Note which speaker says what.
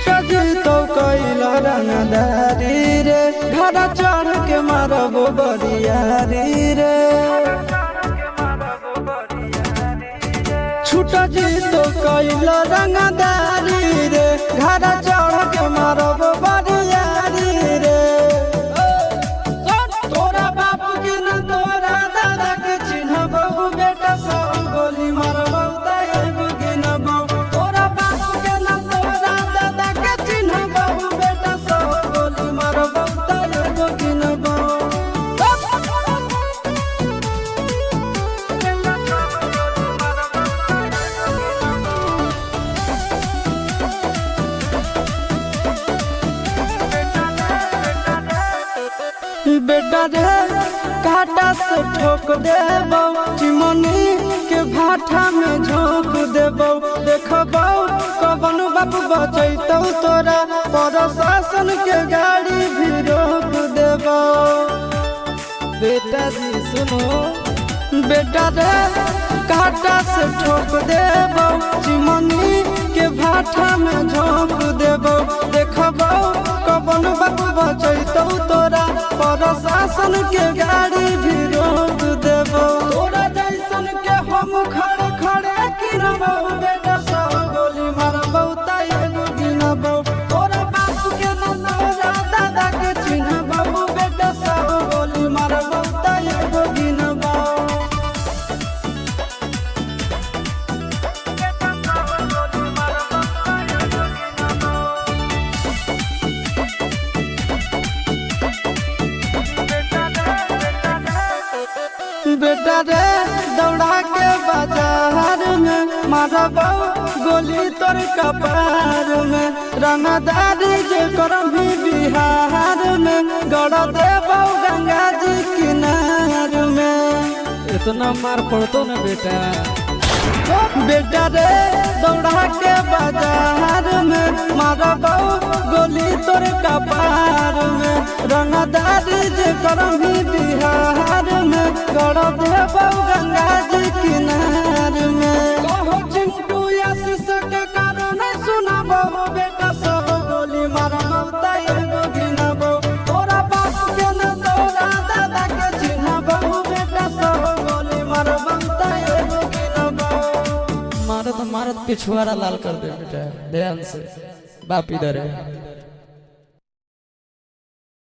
Speaker 1: छूटा जी तो कैला रंगदारी रे घड़ा चढ़ के मारबो बरियारी रे छूटा जी तो कैला रंगदारी रे घड़ा चढ़ के मारबो बरियारी रे तोरा बाप के न तोरा दादा के चिन्हबो बेटा सब गोली मारबो ताएगो गिनबो तोरा बाप के न तोरा दादा के चिन्हबो बेटा सब गोली मारबो ताएगो गिनबो बेटा रे काटा से ठोक देबो चिमनी के भाटा में झोंक देबो देखबो कवन बाप बचैतौ तोरा प्रशासन के गाड़ी भी रोक देबो बेटा जी सुनो बेटा रे काटा से ठोक देबो चिमनी के भाटा में झोंक देबो देखबो कवन बाप बचैतौ तोरा प्रशासन के गाड़ी भी रोक देबो तोरा जैसन के हम खड़े खड़े गिनबो बेटा सब गोली मारबो ताएगो गिनबो तोरा बाप के न तोरा दादा के चिन्हबो बेटा सब गोली मारबो ताएगो गिनबो बेटा रे दौड़ा के बाजार में मारबो गोली तोर कपार में रंगदारी जे करम भी बिहार में गड़ देबो गंगा जी किनार में
Speaker 2: इतना मार पड़तो ना बेटा
Speaker 1: बेटा रे दौड़ा के बाजार में मारबो गोली तोर कपार में रंगदारी जे करम भी बिहार में गड़ देबो गंगा जी किनार में कहो चिंटू आशीष के कारण सुनबो बेटा सब गोली मारबो ताएगो गिनबो तोरा बाप के न तोरा दादा के चिन्हबो बेटा सब गोली मारबो ताएगो गिनबो
Speaker 2: मारत मारत पिछुआरा लाल कर दे बेटा ध्यान से बाप इधर है।